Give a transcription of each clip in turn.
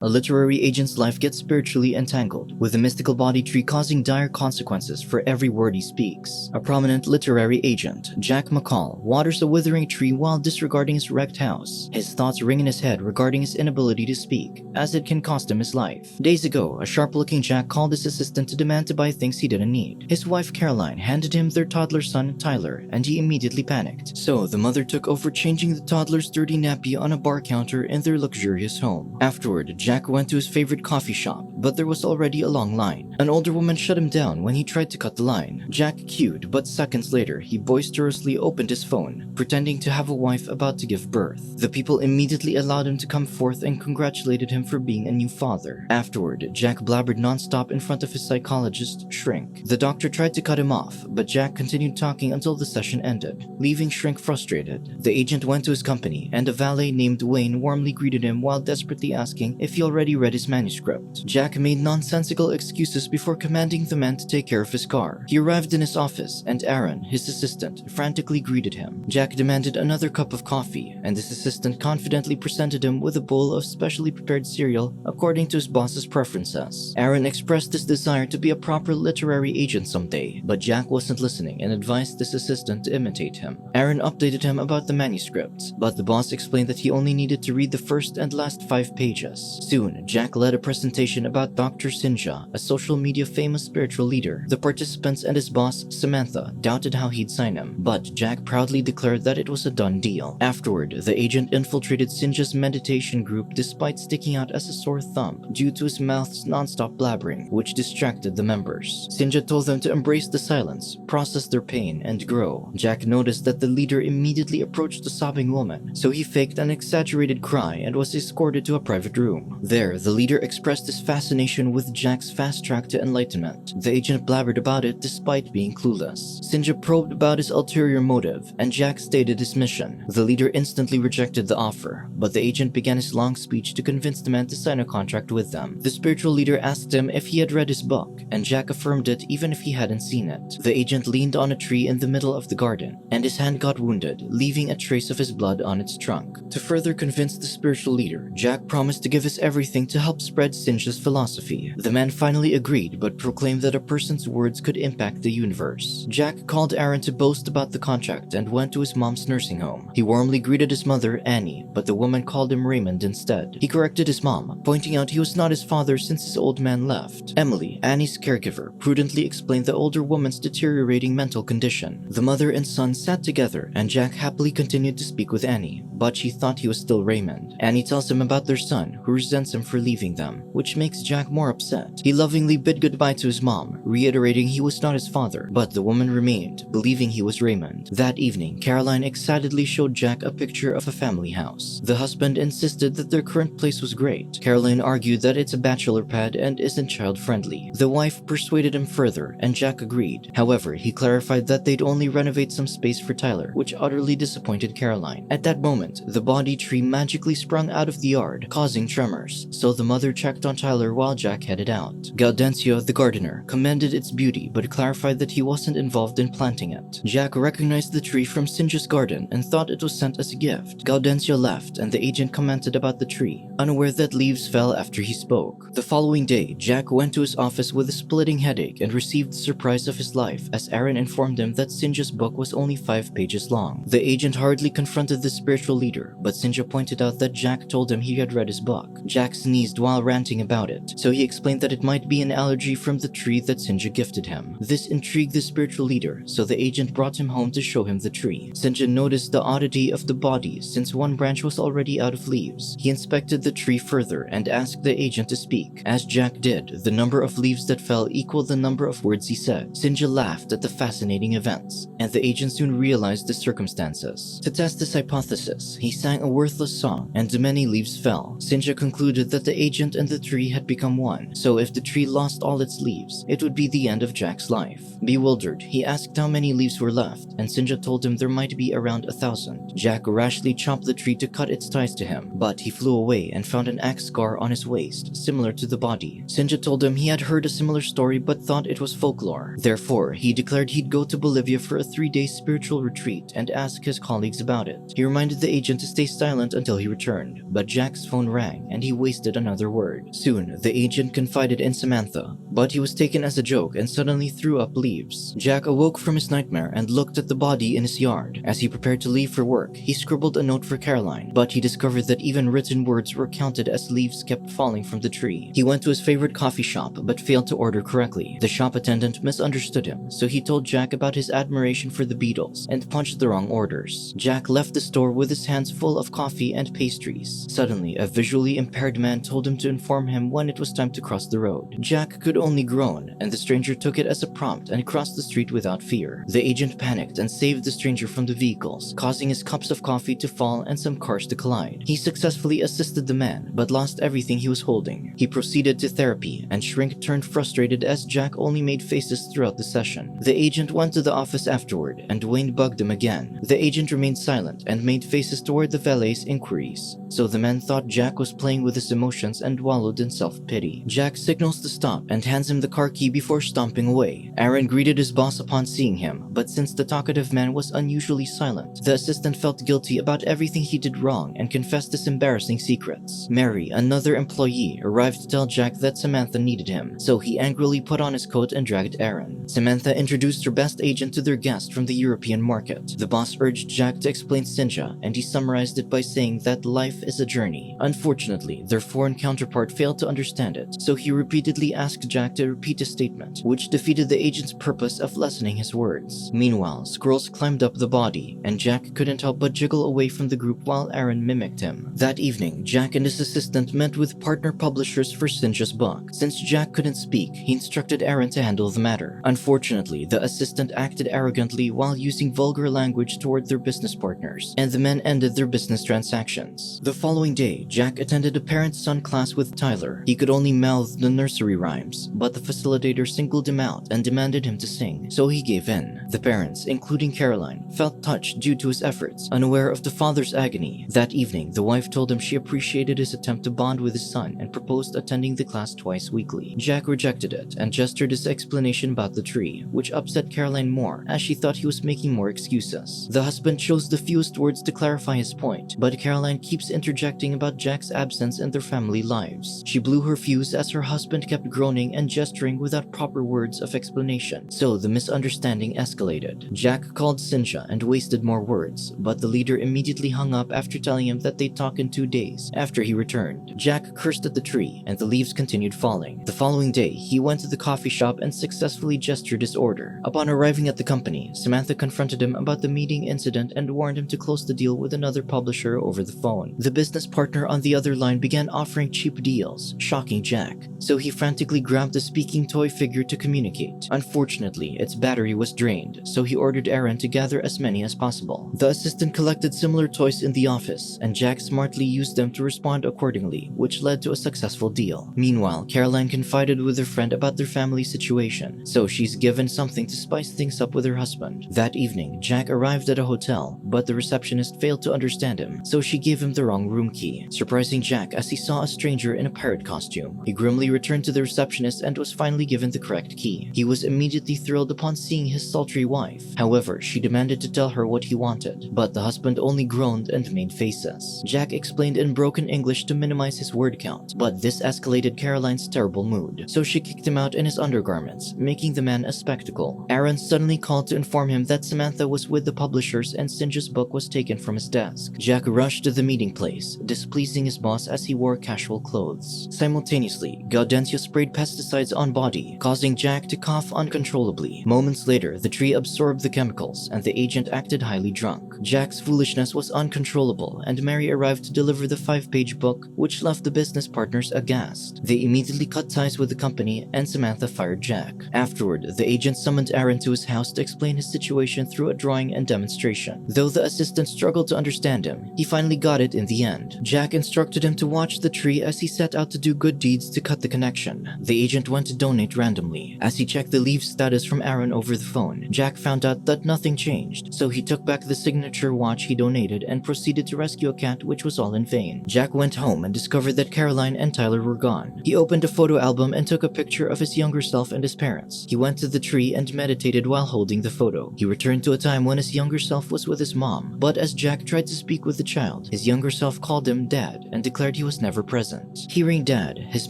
A literary agent's life gets spiritually entangled, with the mystical Bodhi tree causing dire consequences for every word he speaks. A prominent literary agent, Jack McCall, waters a withering tree while disregarding his wrecked house. His thoughts ring in his head regarding his inability to speak, as it can cost him his life. Days ago, a sharp-looking Jack called his assistant to demand to buy things he didn't need. His wife Caroline handed him their toddler son Tyler, and he immediately panicked. So the mother took over changing the toddler's dirty nappy on a bar counter in their luxurious home. Afterward, Jack went to his favorite coffee shop, but there was already a long line. An older woman shut him down when he tried to cut the line. Jack queued, but seconds later, he boisterously opened his phone, pretending to have a wife about to give birth. The people immediately allowed him to come forth and congratulated him for being a new father. Afterward, Jack blabbered nonstop in front of his psychologist, Shrink. The doctor tried to cut him off, but Jack continued talking until the session ended, leaving Shrink frustrated. The agent went to his company, and a valet named Wayne warmly greeted him while desperately asking if he already read his manuscript. Jack made nonsensical excuses before commanding the man to take care of his car. He arrived in his office, and Aaron, his assistant, frantically greeted him. Jack demanded another cup of coffee, and his assistant confidently presented him with a bowl of specially prepared cereal according to his boss's preferences. Aaron expressed his desire to be a proper literary agent someday, but Jack wasn't listening and advised his assistant to imitate him. Aaron updated him about the manuscript, but the boss explained that he only needed to read the first and last 5 pages. Soon, Jack led a presentation about Dr. Sinja, a social media famous spiritual leader. The participants and his boss, Samantha, doubted how he'd sign him, but Jack proudly declared that it was a done deal. Afterward, the agent infiltrated Sinja's meditation group despite sticking out as a sore thumb due to his mouth's non-stop blabbering, which distracted the members. Sinja told them to embrace the silence, process their pain, and grow. Jack noticed that the leader immediately approached the sobbing woman, so he faked an exaggerated cry and was escorted to a private room. There, the leader expressed his fascination with Jack's fast track to enlightenment. The agent blabbered about it despite being clueless. Sinja probed about his ulterior motive, and Jack stated his mission. The leader instantly rejected the offer, but the agent began his long speech to convince the man to sign a contract with them. The spiritual leader asked him if he had read his book, and Jack affirmed it even if he hadn't seen it. The agent leaned on a tree in the middle of the garden, and his hand got wounded, leaving a trace of his blood on its trunk. To further convince the spiritual leader, Jack promised to give his everything to help spread Sinja's philosophy. The man finally agreed, but proclaimed that a person's words could impact the universe. Jack called Aaron to boast about the contract and went to his mom's nursing home. He warmly greeted his mother, Annie, but the woman called him Raymond instead. He corrected his mom, pointing out he was not his father since his old man left. Emily, Annie's caregiver, prudently explained the older woman's deteriorating mental condition. The mother and son sat together, and Jack happily continued to speak with Annie, but she thought he was still Raymond. Annie tells him about their son, who resents him for leaving them, which makes Jack more upset. He lovingly bid goodbye to his mom, reiterating he was not his father, but the woman remained, believing he was Raymond. That evening, Caroline excitedly showed Jack a picture of a family house. The husband insisted that their current place was great. Caroline argued that it's a bachelor pad and isn't child-friendly. The wife persuaded him further, and Jack agreed. However, he clarified that they'd only renovate some space for Tyler, which utterly disappointed Caroline. At that moment, the Bodhi tree magically sprung out of the yard, causing tremors, so the mother checked on Tyler while Jack headed out. Gaudencio, the gardener, commended its beauty but clarified that he wasn't involved in planting it. Jack recognized the tree from Sinja's garden and thought it was sent as a gift. Gaudencio left, and the agent commented about the tree, unaware that leaves fell after he spoke. The following day, Jack went to his office with a splitting headache and received the surprise of his life as Aaron informed him that Sinja's book was only 5 pages long. The agent hardly confronted the spiritual leader, but Sinja pointed out that Jack told him he had read his book. Jack sneezed while ranting about it, so he explained that it might be an allergy from the tree that Sinja gifted him. This intrigued the spiritual leader, so the agent brought him home to show him the tree. Sinja noticed the oddity of the body since one branch was already out of leaves. He inspected the tree further and asked the agent to speak. As Jack did, the number of leaves that fell equaled the number of words he said. Sinja laughed at the fascinating events, and the agent soon realized the circumstances. To test this hypothesis, he sang a worthless song, and many leaves fell. Sinja concluded that the agent and the tree had become one, so if the tree lost all its leaves, it would be the end of Jack's life. Bewildered, he asked how many leaves were left, and Sinja told him there might be around 1,000. Jack rashly chopped the tree to cut its ties to him, but he flew away and found an axe scar on his waist, similar to the body. Sinja told him he had heard a similar story but thought it was folklore. Therefore, he declared he'd go to Bolivia for a 3-day spiritual retreat and ask his colleagues about it. He reminded the agent to stay silent until he returned, but Jack's phone rang and he he wasted another word. Soon, the agent confided in Samantha, but he was taken as a joke and suddenly threw up leaves. Jack awoke from his nightmare and looked at the body in his yard. As he prepared to leave for work, he scribbled a note for Caroline, but he discovered that even written words were counted as leaves kept falling from the tree. He went to his favorite coffee shop but failed to order correctly. The shop attendant misunderstood him, so he told Jack about his admiration for the Beatles and punched the wrong orders. Jack left the store with his hands full of coffee and pastries. Suddenly, a visually impaired man told him to inform him when it was time to cross the road. Jack could only groan, and the stranger took it as a prompt and crossed the street without fear. The agent panicked and saved the stranger from the vehicles, causing his cups of coffee to fall and some cars to collide. He successfully assisted the man, but lost everything he was holding. He proceeded to therapy, and Shrink turned frustrated as Jack only made faces throughout the session. The agent went to the office afterward, and Wayne bugged him again. The agent remained silent and made faces toward the valet's inquiries, so the man thought Jack was playing with his emotions and wallowed in self-pity. Jack signals to stop and hands him the car key before stomping away. Aaron greeted his boss upon seeing him, but since the talkative man was unusually silent, the assistant felt guilty about everything he did wrong and confessed his embarrassing secrets. Mary, another employee, arrived to tell Jack that Samantha needed him, so he angrily put on his coat and dragged Aaron. Samantha introduced her best agent to their guest from the European market. The boss urged Jack to explain Sinja, and he summarized it by saying that life is a journey. Unfortunately, their foreign counterpart failed to understand it, so he repeatedly asked Jack to repeat his statement, which defeated the agent's purpose of lessening his words. Meanwhile, squirrels climbed up the body, and Jack couldn't help but jiggle away from the group while Aaron mimicked him. That evening, Jack and his assistant met with partner publishers for Sinja's book. Since Jack couldn't speak, he instructed Aaron to handle the matter. Unfortunately, the assistant acted arrogantly while using vulgar language toward their business partners, and the men ended their business transactions. The following day, Jack attended a parent-son class with Tyler. He could only mouth the nursery rhymes, but the facilitator singled him out and demanded him to sing, so he gave in. The parents, including Caroline, felt touched due to his efforts, unaware of the father's agony. That evening, the wife told him she appreciated his attempt to bond with his son and proposed attending the class twice weekly. Jack rejected it and gestured his explanation about the tree, which upset Caroline more as she thought he was making more excuses. The husband chose the fewest words to clarify his point, but Caroline keeps interjecting about Jack's absence in their family lives. She blew her fuse as her husband kept groaning and gesturing without proper words of explanation, so the misunderstanding escalated. Jack called Sinja and wasted more words, but the leader immediately hung up after telling him that they'd talk in 2 days. After he returned, Jack cursed at the tree and the leaves continued falling. The following day, he went to the coffee shop and successfully gestured his order. Upon arriving at the company, Samantha confronted him about the meeting incident and warned him to close the deal with another publisher over the phone. The business partner on the other line began offering cheap deals, shocking Jack, so he frantically grabbed a speaking toy figure to communicate. Unfortunately, its battery was drained, so he ordered Aaron to gather as many as possible. The assistant collected similar toys in the office, and Jack smartly used them to respond accordingly, which led to a successful deal. Meanwhile, Caroline confided with her friend about their family situation, so she's given something to spice things up with her husband. That evening, Jack arrived at a hotel, but the receptionist failed to understand him, so she gave him the wrong room key, surprising Jack as he saw a stranger in a pirate costume. He grimly returned to the receptionist and was finally given the correct key. He was immediately thrilled upon seeing his sultry wife. However, she demanded to tell her what he wanted, but the husband only groaned and made faces. Jack explained in broken English to minimize his word count, but this escalated Caroline's terrible mood, so she kicked him out in his undergarments, making the man a spectacle. Aaron suddenly called to inform him that Samantha was with the publishers and Sinja's book was taken from his desk. Jack rushed to the meeting place, displeasing his boss as he wore casual clothes. Simultaneously, Gaudencio sprayed pesticides on Bodhi, causing Jack to cough uncontrollably. Moments later, the tree absorbed the chemicals, and the agent acted highly drunk. Jack's foolishness was uncontrollable, and Mary arrived to deliver the 5-page book, which left the business partners aghast. They immediately cut ties with the company, and Samantha fired Jack. Afterward, the agent summoned Aaron to his house to explain his situation through a drawing and demonstration. Though the assistant struggled to understand him, he finally got it in the end. Jack instructed him to watch the tree as he set out to do good deeds to cut the connection. The agent went to donate randomly. As he checked the leave status from Aaron over the phone, Jack found out that nothing changed, so he took back the signature watch he donated and proceeded to rescue a cat, which was all in vain. Jack went home and discovered that Caroline and Tyler were gone. He opened a photo album and took a picture of his younger self and his parents. He went to the tree and meditated while holding the photo. He returned to a time when his younger self was with his mom, but as Jack tried to speak with the child, his younger self called him Dad and declared he was never present. Hearing Dad, his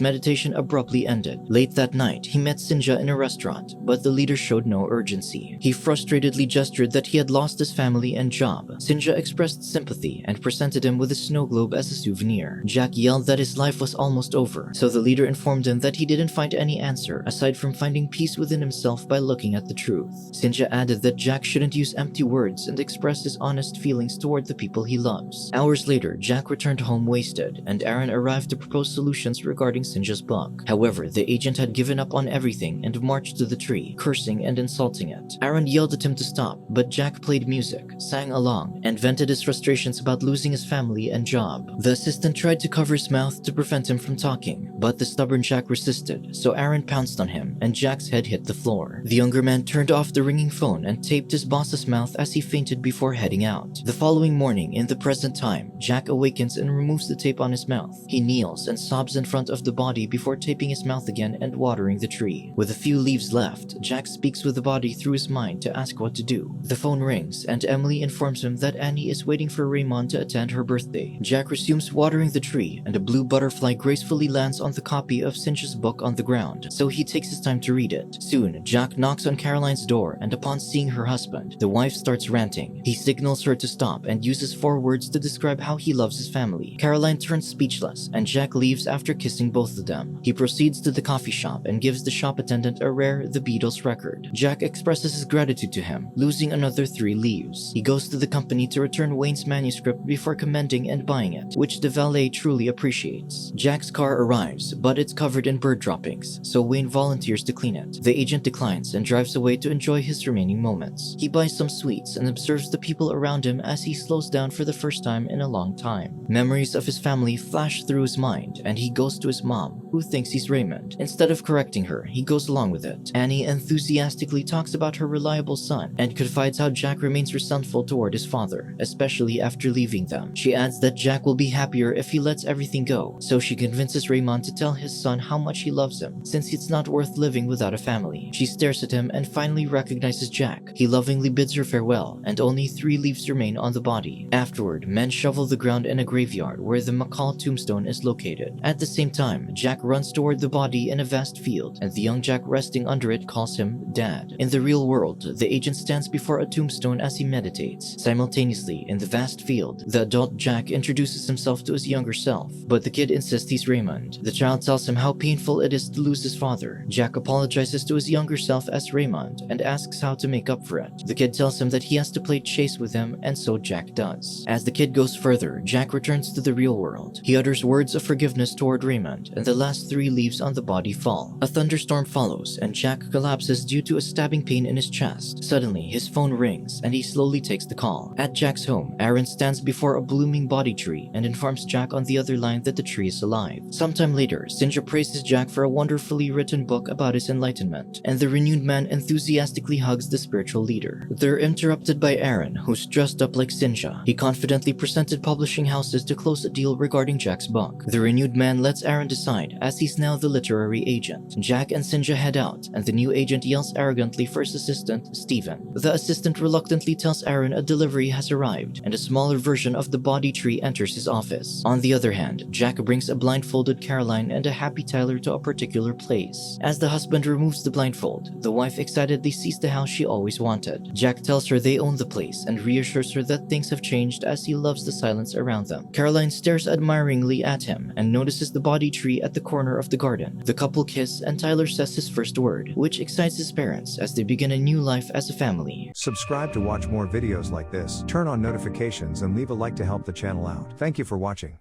meditation abruptly ended. Late that night, he met Sinja in a restaurant, but the leader showed no urgency. He frustratedly gestured that he had lost his family and job. Sinja expressed sympathy and presented him with a snow globe as a souvenir. Jack yelled that his life was almost over, so the leader informed him that he didn't find any answer aside from finding peace within himself by looking at the truth. Sinja added that Jack shouldn't use empty words and express his honest feelings toward the people he loves. Hours later, Jack returned home wasted, and Aaron arrived to propose solutions regarding Sinja's book. However, the agent had given up on everything and marched to the tree, cursing and insulting it. Aaron yelled at him to stop, but Jack played music, sang along, and vented his frustrations about losing his family and job. The assistant tried to cover his mouth to prevent him from talking, but the stubborn Jack resisted, so Aaron pounced on him, and Jack's head hit the floor. The younger man turned off the ringing phone and taped his boss's mouth as he fainted before heading out. The following morning, in the present time, Jack awakens and removes the tape on his mouth. He kneels and sobs in front of the body before taping his mouth again and watering the tree. With a few leaves left, Jack speaks with the body through his mind to ask what to do. The phone rings, and Emily informs him that Annie is waiting for Raymond to attend her birthday. Jack resumes watering the tree, and a blue butterfly gracefully lands on the copy of Sinja's book on the ground, so he takes his time to read it. Soon, Jack knocks on Caroline's door, and upon seeing her husband, the wife starts ranting. He signals her to stop and uses 4 words to describe how he loves his family. Caroline turns speechless, and Jack leaves after kissing both of them. He proceeds to the coffee shop and gives the shop attendant a rare The Beatles record. Jack expresses his gratitude to him, losing another 3 leaves. He goes to the company to return Wayne's manuscript before commending and buying it, which the valet truly appreciates. Jack's car arrives, but it's covered in bird droppings, so Wayne volunteers to clean it. The agent declines and drives away to enjoy his remaining moments. He buys some sweets and observes the people around him as he slows down for the first time in a long time. Memories of his family flash through his mind, and he goes to his mom, who thinks he's Raymond. Instead of correcting her, he goes along with it. Annie enthusiastically talks about her reliable son and confides how Jack remains resentful toward his father, especially after leaving them. She adds that Jack will be happier if he lets everything go, so she convinces Raymond to tell his son how much he loves him, since it's not worth living without a family. She stares at him and finally recognizes Jack. He lovingly bids her farewell, and only 3 leaves remain on the body. Afterward, men shovel the ground in a graveyard where the McCall tombstone is located. At the same time, Jack runs toward the body in a vast field, and the young Jack resting under it calls him Dad. In the real world, the agent stands before a tombstone as he meditates. Simultaneously, in the vast field, the adult Jack introduces himself to his younger self, but the kid insists he's Raymond. The child tells him how painful it is to lose his father. Jack apologizes to his younger self as Raymond and asks how to make up for it. The kid tells him that he has to play chase with him, and so Jack does. As the kid goes further, Jack returns to the real world. He utters words of forgiveness toward Raymond, and the last 3 leaves on the body fall. A thunderstorm follows, and Jack collapses due to a stabbing pain in his chest. Suddenly, his phone rings, and he slowly takes the call. At Jack's home, Aaron stands before a blooming body tree and informs Jack on the other line that the tree is alive. Sometime later, Sinja praises Jack for a wonderfully written book about his enlightenment, and the renewed man enthusiastically hugs the spiritual leader. They're interrupted by Aaron, who's dressed up like Sinja. He confidently presented publishing houses to close a deal regarding Jack's book. The renewed man lets Aaron decide, as he's now the literary agent. Jack and Sinja head out, and the new agent yells arrogantly for his assistant, Steven. The assistant reluctantly tells Aaron a delivery has arrived, and a smaller version of the body tree enters his office. On the other hand, Jack brings a blindfolded Caroline and a happy Tyler to a particular place. As the husband removes the blindfold, the wife excitedly sees the house she always wanted. Jack tells her they own the place and reassures her that things have changed as he loves the silence around them. Caroline stares admiringly at him and notices the body tree at the corner of the garden. The couple kiss, and Tyler says his first word, which excites his parents as they begin a new life as a family. Subscribe to watch more videos like this, turn on notifications, and leave a like to help the channel out. Thank you for watching.